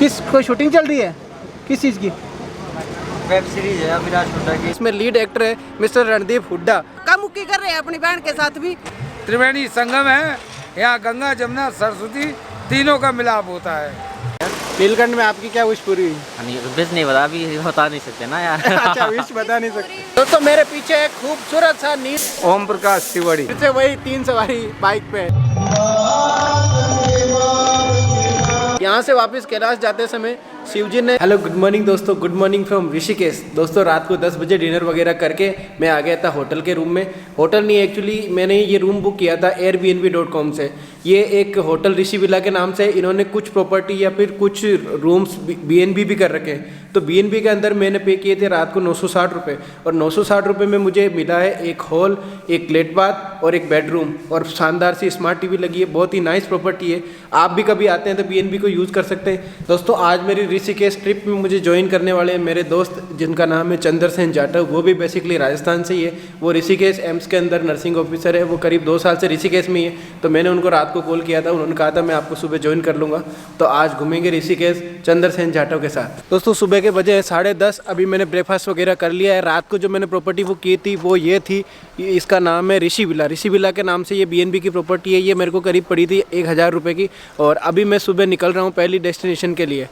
किस कोई शूटिंग चल रही है? किस चीज़ की? वेब सीरीज है अविनाश हुड्डा की। इसमें लीड एक्टर है मिस्टर रणदीप हुड्डा। कामुकी कर रहे हैं अपनी बहन के साथ भी। त्रिवेणी संगम है, यहाँ गंगा जमुना सरस्वती तीनों का मिलाप होता है। नीलकंठ में आपकी क्या विश पूरी हुई? विश नहीं बता, अभी बता नहीं सकते ना यार। अच्छा, विश बता नहीं सकते। दोस्तों मेरे पीछे एक खूबसूरत सा नील ओम प्रकाश तिवारी, फिर से वही 3 सवारी बाइक पे। यहाँ से वापस कैलाश जाते समय शिवजी ने हेलो गुड मॉर्निंग दोस्तों, गुड मॉर्निंग फ्रॉम ऋषिकेश। दोस्तों रात को 10 बजे डिनर वगैरह करके मैं आ गया था होटल के रूम में। होटल नहीं, एक्चुअली मैंने ये रूम बुक किया था airbnb.com से। ये एक होटल ऋषि विला के नाम से इन्होंने कुछ प्रॉपर्टी या फिर कुछ रूम्स BNB भी कर रखे हैं। तो BNB के अंदर मैंने पे किए थे रात को 960 रुपये, और 960 रुपये में मुझे मिला है एक हॉल, एक लेट बाथ और एक बेडरूम, और शानदार सी स्मार्ट टीवी लगी है। बहुत ही नाइस प्रॉपर्टी है। आप भी कभी आते हैं तो BNB को यूज़ कर सकते हैं। दोस्तों आज मेरी ऋषिकेश ट्रिप में मुझे ज्वाइन करने वाले हैं मेरे दोस्त, जिनका नाम है चंद्र सेन जाटव। वो भी बेसिकली राजस्थान से ही है। वो ऋषिकेश एम्स के अंदर नर्सिंग ऑफिसर है। वो करीब 2 साल से ऋषिकेश में ही है। तो मैंने उनको रात को कॉल किया था, उन्होंने कहा था मैं आपको सुबह ज्वाइन कर लूँगा। तो आज घूमेंगे ऋषिकेश चंद्र सेन जाटव के साथ। दोस्तों सुबह के बजे 10:30। अभी मैंने ब्रेकफास्ट वगैरह कर लिया है। रात को जो मैंने प्रॉपर्टी बुक की थी वो ये थी, इसका नाम है ऋषि विला। ऋषि विला के नाम से ये BNB की प्रॉपर्टी है। ये मेरे को करीब पड़ी थी 1000 रुपये की। और अभी मैं सुबह निकल रहा हूँ पहली डेस्टिनेशन के लिए।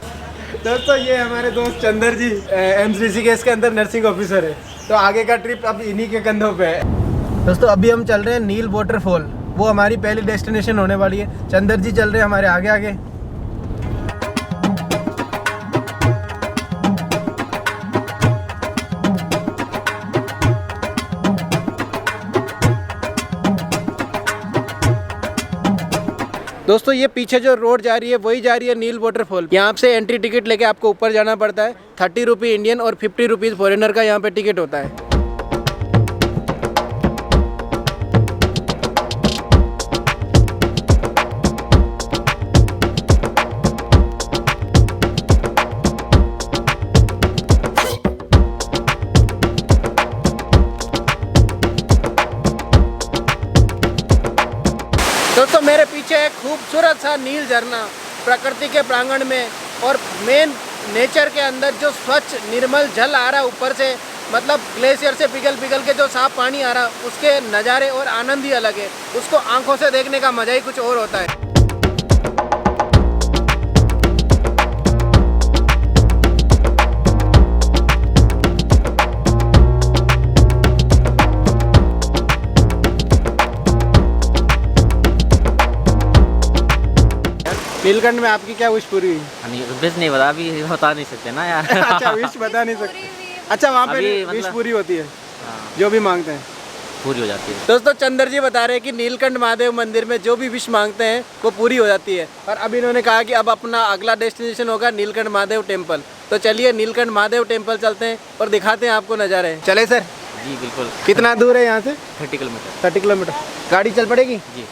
दोस्तों ये हमारे दोस्त चंद्र जी एम्स ऋषिकेश के अंदर नर्सिंग ऑफिसर है। तो आगे का ट्रिप अब इन्हीं के कंधों पे है। दोस्तों अभी हम चल रहे हैं नील वाटरफॉल, वो हमारी पहली डेस्टिनेशन होने वाली है। चंद्र जी चल रहे हैं हमारे आगे आगे। दोस्तों ये पीछे जो रोड जा रही है वही जा रही है नील वाटरफॉल। यहाँ से एंट्री टिकट लेके आपको ऊपर जाना पड़ता है। 30 रुपये इंडियन और 50 रुपीज़ फॉरेनर का यहाँ पे टिकट होता है। दोस्तों मेरे पीछे एक खूबसूरत सा नील झरना प्रकृति के प्रांगण में, और मेन नेचर के अंदर जो स्वच्छ निर्मल जल आ रहा है ऊपर से, मतलब ग्लेशियर से पिघल पिघल के जो साफ पानी आ रहा है, उसके नज़ारे और आनंद ही अलग है। उसको आंखों से देखने का मज़ा ही कुछ और होता है। नीलकंठ में आपकी क्या विश पूरी हुई? विश नहीं बता, अभी बता नहीं सकते ना यार। अच्छा, विश बता नहीं सकते। अच्छा, वहाँ पे विश पूरी होती है? जो भी मांगते हैं पूरी हो जाती है। दोस्तों चंद्र जी बता रहे हैं कि नीलकंठ महादेव मंदिर में जो भी विश मांगते हैं वो पूरी हो जाती है। और अब इन्होंने कहा कि अब अपना अगला डेस्टिनेशन होगा नीलकंठ महादेव टेम्पल। तो चलिए नीलकंठ महादेव टेम्पल चलते हैं और दिखाते हैं आपको नज़ारे। चले सर? जी बिल्कुल। कितना दूर है यहाँ से? 30 किलोमीटर। 30 किलोमीटर गाड़ी चल पड़ेगी? जी।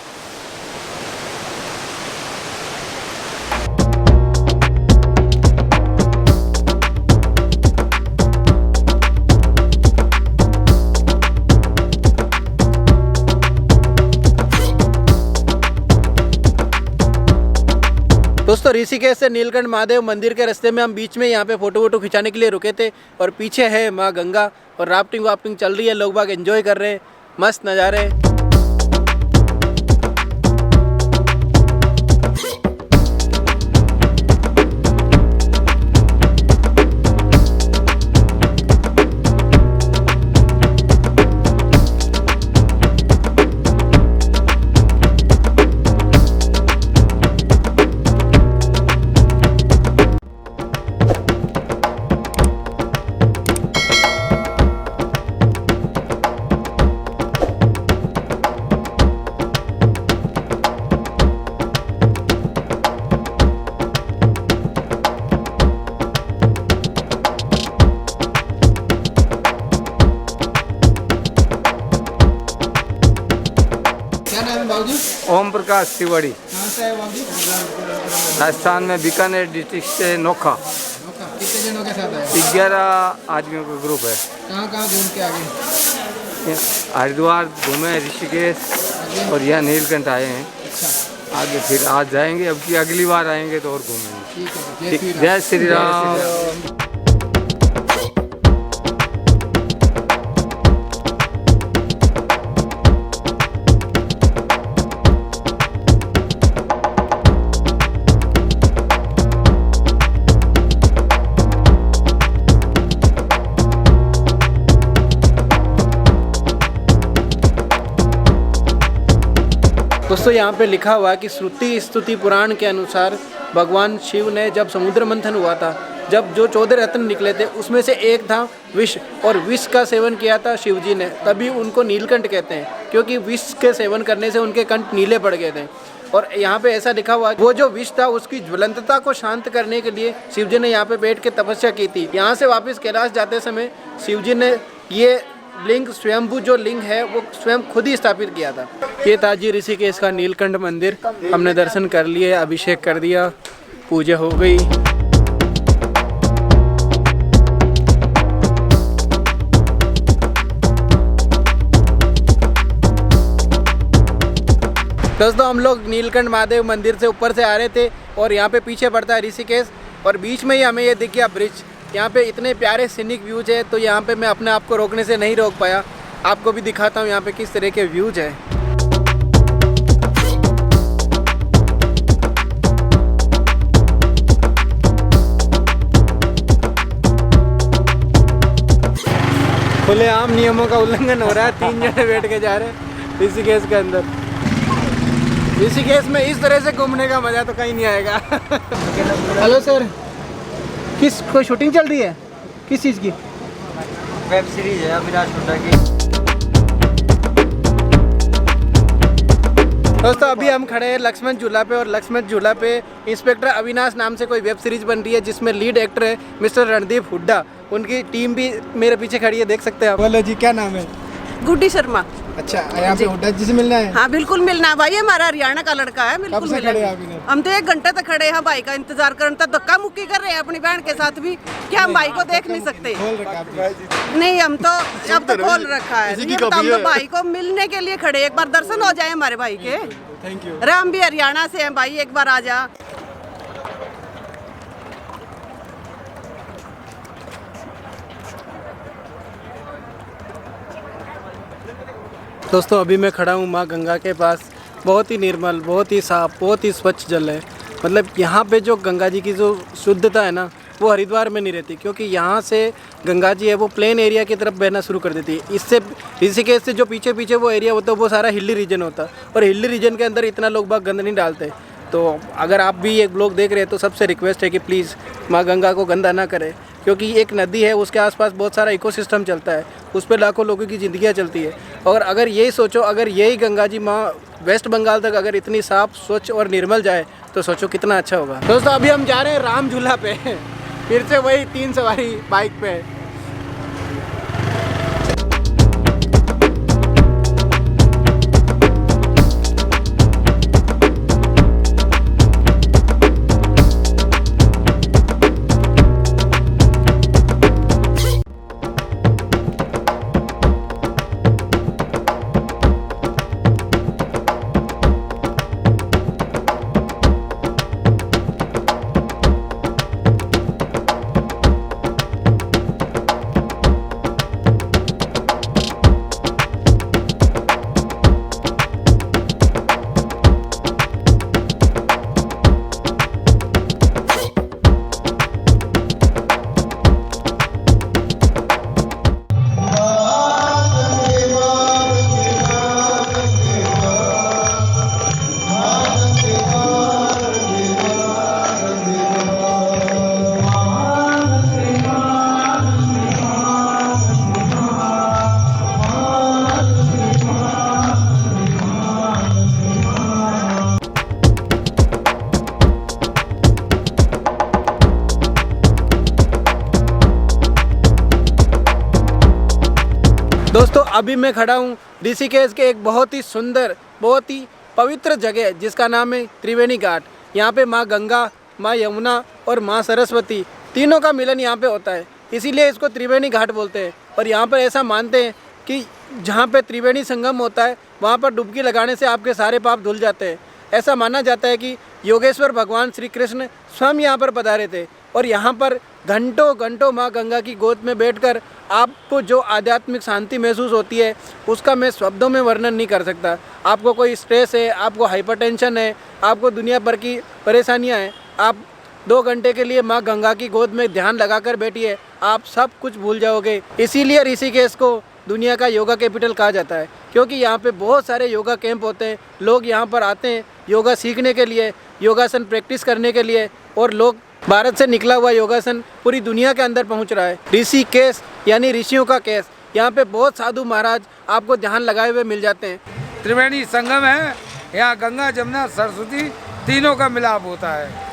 दोस्तों ऋषिकेश से नीलकंठ महादेव मंदिर के रास्ते में हम बीच में यहाँ पे फोटो वोटो खिंचाने के लिए रुके थे, और पीछे है माँ गंगा और राफ्टिंग वाफ्टिंग चल रही है। लोग बाग एंजॉय कर रहे हैं, मस्त नज़ारे। ओम प्रकाश तिवारी, कहाँ से आए बाबू? राजस्थान में बीकानेर डिस्ट्रिक्ट से नोखा। कितने जनों के साथ आए? 11 आदमियों का ग्रुप है। कहाँ घूम के आगे? हरिद्वार घूमे, ऋषिकेश और यहाँ नीलकंठ आए हैं। अच्छा, आगे फिर आज जाएंगे, अब की अगली बार आएंगे तो और घूमेंगे। ठीक है, जय श्री राम। दोस्तों यहाँ पे लिखा हुआ है कि श्रुति स्तुति पुराण के अनुसार भगवान शिव ने जब समुद्र मंथन हुआ था, जब जो 14 रत्न निकले थे उसमें से एक था विष, और विष का सेवन किया था शिव जी ने, तभी उनको नीलकंठ कहते हैं, क्योंकि विष के सेवन करने से उनके कंठ नीले पड़ गए थे। और यहाँ पे ऐसा लिखा हुआ वो जो विष था उसकी ज्वलंतता को शांत करने के लिए शिव जी ने यहाँ पे बैठ के तपस्या की थी। यहाँ से वापस कैलाश जाते समय शिव जी ने ये लिंग स्वयंभू जो लिंग है वो स्वयं खुद ही स्थापित किया था। ये था जी ऋषिकेश का नीलकंठ मंदिर। हमने दर्शन कर लिए, अभिषेक कर दिया, पूजा हो गई। दोस्तों हम लोग नीलकंठ महादेव मंदिर से ऊपर से आ रहे थे और यहाँ पे पीछे पड़ता है ऋषिकेश और बीच में ही हमें ये दिख गया ब्रिज। यहाँ पे इतने प्यारे सीनिक व्यूज है तो यहाँ पे मैं अपने आप को रोकने से नहीं रोक पाया। आपको भी दिखाता हूँ यहाँ पे किस तरह के व्यूज है। खुलेआम नियमों का उल्लंघन हो रहा है, 3 जने बैठ के जा रहे हैं ऋषिकेश के अंदर। ऋषिकेश में इस तरह से घूमने का मजा तो कहीं नहीं आएगा। हेलो सर, किस कोई शूटिंग चल रही है? किस चीज़ की? वेब सीरीज है अविनाश हुड्डा की। दोस्तों अभी हम खड़े हैं लक्ष्मण झूला पे और लक्ष्मण झूला पे इंस्पेक्टर अविनाश नाम से कोई वेब सीरीज बन रही है जिसमें लीड एक्टर है मिस्टर रणदीप हुड्डा। उनकी टीम भी मेरे पीछे खड़ी है, देख सकते हैं आप। बोलो जी, क्या नाम है? गुड्डी शर्मा। अच्छा, यहाँ पे हुड्डा जी से मिलना है? हाँ बिल्कुल मिलना है भाई, हमारा हरियाणा का लड़का है, बिल्कुल मिलना। हम तो 1 घंटे तक खड़े हैं भाई का इंतजार कर, धक्का मुक्की कर रहे हैं अपनी बहन के साथ भी, क्या हम भाई को देख नहीं सकते? नहीं, हम तो अब तो खोल रखा है। ये तो हम तो भाई को मिलने के लिए खड़े, एक बार दर्शन हो जाए हमारे भाई के। Thank you. अरे हम भी हरियाणा से हैं भाई, एक बार आ जा। दोस्तों अभी मैं खड़ा हूँ माँ गंगा के पास। बहुत ही निर्मल, बहुत ही साफ, बहुत ही स्वच्छ जल है। मतलब यहाँ पे जो गंगा जी की जो शुद्धता है ना वो हरिद्वार में नहीं रहती, क्योंकि यहाँ से गंगा जी है वो प्लेन एरिया की तरफ बहना शुरू कर देती है। इससे ऋषिकेश से जो पीछे पीछे वो एरिया होता है वो सारा हिली रीजन होता है, और हिली रीजन के अंदर इतना लोग बाग गंद नहीं डालते। तो अगर आप भी एक ब्लॉग देख रहे हैं तो सबसे रिक्वेस्ट है कि प्लीज़ माँ गंगा को गंदा ना करें, क्योंकि एक नदी है, उसके आसपास बहुत सारा इकोसिस्टम चलता है, उस पर लाखों लोगों की ज़िंदगियाँ चलती है। और अगर यही सोचो, अगर यही गंगा जी माँ वेस्ट बंगाल तक अगर इतनी साफ, स्वच्छ और निर्मल जाए तो सोचो कितना अच्छा होगा। दोस्तों अभी हम जा रहे हैं राम झूला पे, फिर से वही 3 सवारी बाइक पे। दोस्तों अभी मैं खड़ा हूँ ऋषिकेश के एक बहुत ही सुंदर, बहुत ही पवित्र जगह जिसका नाम है त्रिवेणी घाट। यहाँ पे माँ गंगा, माँ यमुना और माँ सरस्वती तीनों का मिलन यहाँ पे होता है, इसीलिए इसको त्रिवेणी घाट बोलते हैं। और यहाँ पर ऐसा मानते हैं कि जहाँ पे त्रिवेणी संगम होता है वहाँ पर डुबकी लगाने से आपके सारे पाप धुल जाते हैं। ऐसा माना जाता है कि योगेश्वर भगवान श्री कृष्ण स्वयं यहाँ पर पधारे थे और यहाँ पर घंटों घंटों माँ गंगा की गोद में बैठकर आपको जो आध्यात्मिक शांति महसूस होती है उसका मैं शब्दों में वर्णन नहीं कर सकता। आपको कोई स्ट्रेस है, आपको हाइपरटेंशन है, आपको दुनिया भर की परेशानियाँ हैं, आप 2 घंटे के लिए माँ गंगा की गोद में ध्यान लगाकर बैठिए, आप सब कुछ भूल जाओगे। इसीलिए ऋषिकेश को दुनिया का योगा कैपिटल कहा जाता है, क्योंकि यहाँ पे बहुत सारे योगा कैंप होते हैं। लोग यहाँ पर आते हैं योगा सीखने के लिए, योगासन प्रैक्टिस करने के लिए, और लोग भारत से निकला हुआ योगासन पूरी दुनिया के अंदर पहुँच रहा है। ऋषिकेश यानी ऋषियों का केस, यहाँ पे बहुत साधु महाराज आपको ध्यान लगाए हुए मिल जाते हैं। त्रिवेणी संगम है, यहाँ गंगा जमुना सरस्वती तीनों का मिलाप होता है।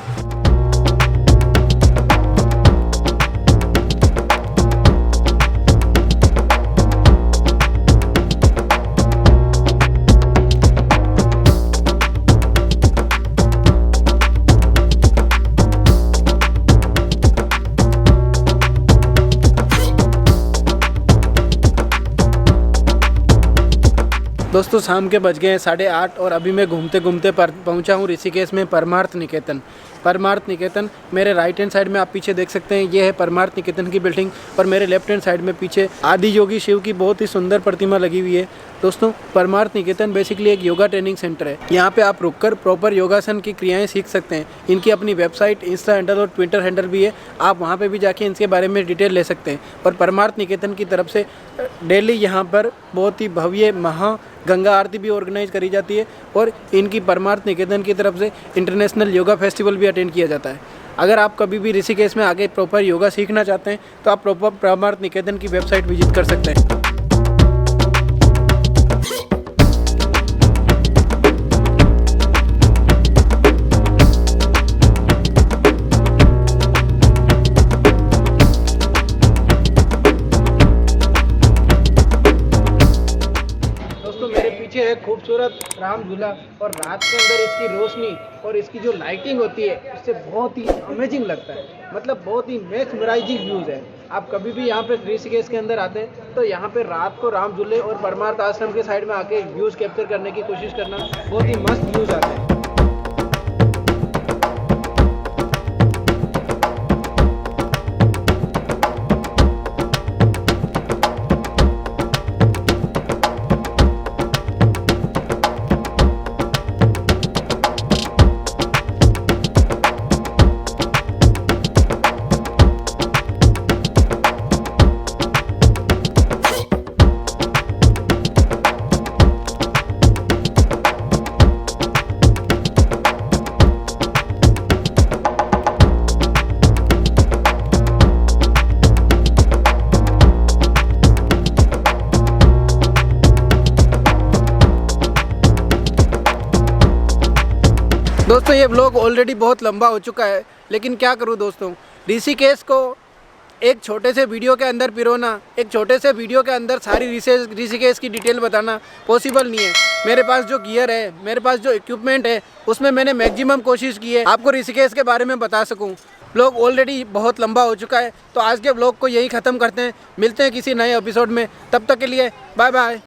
दोस्तों शाम के बज गए हैं 8:30 और अभी मैं घूमते घूमते पहुंचा हूं ऋषिकेश में परमार्थ निकेतन। परमार्थ निकेतन मेरे राइट हैंड साइड में आप पीछे देख सकते हैं, ये है परमार्थ निकेतन की बिल्डिंग, और मेरे लेफ्ट हैंड साइड में पीछे आदि योगी शिव की बहुत ही सुंदर प्रतिमा लगी हुई है। दोस्तों परमार्थ निकेतन बेसिकली एक योगा ट्रेनिंग सेंटर है। यहाँ पे आप रुककर प्रॉपर योगासन की क्रियाएं सीख सकते हैं। इनकी अपनी वेबसाइट, इंस्टा हैंडल और ट्विटर हैंडल भी है, आप वहाँ पे भी जाके इनके बारे में डिटेल ले सकते हैं। और परमार्थ निकेतन की तरफ से डेली यहाँ पर बहुत ही भव्य महा गंगा आरती भी ऑर्गेनाइज करी जाती है, और इनकी परमार्थ निकेतन की तरफ से इंटरनेशनल योगा फेस्टिवल भी अटेंड किया जाता है। अगर आप कभी भी ऋषिकेश में आगे प्रॉपर योगा सीखना चाहते हैं तो आप प्रॉपर परमार्थ निकेतन की वेबसाइट विजिट कर सकते हैं। है खूबसूरत राम झूला, और रात के अंदर इसकी रोशनी और इसकी जो लाइटिंग होती है उससे बहुत ही अमेजिंग लगता है। मतलब बहुत ही मेस्मराइजिंग व्यूज़ है। आप कभी भी यहाँ पे ऋषिकेश के अंदर आते हैं तो यहाँ पे रात को राम झूले और परमार्थ आश्रम के साइड में आके व्यूज़ कैप्चर करने की कोशिश करना, बहुत ही मस्त व्यूज़ आते हैं। दोस्तों ये व्लॉग ऑलरेडी बहुत लंबा हो चुका है, लेकिन क्या करूं दोस्तों, ऋषिकेश को एक छोटे से वीडियो के अंदर पिरोना, एक छोटे से वीडियो के अंदर सारी ऋषिकेश की डिटेल बताना पॉसिबल नहीं है। मेरे पास जो गियर है, मेरे पास जो इक्विपमेंट है, उसमें मैंने मैक्सिमम कोशिश की है आपको ऋषिकेश के बारे में बता सकूं। व्लॉग ऑलरेडी बहुत लंबा हो चुका है, तो आज के व्लॉग को यही ख़त्म करते हैं। मिलते हैं किसी नए एपिसोड में, तब तक के लिए बाय बाय।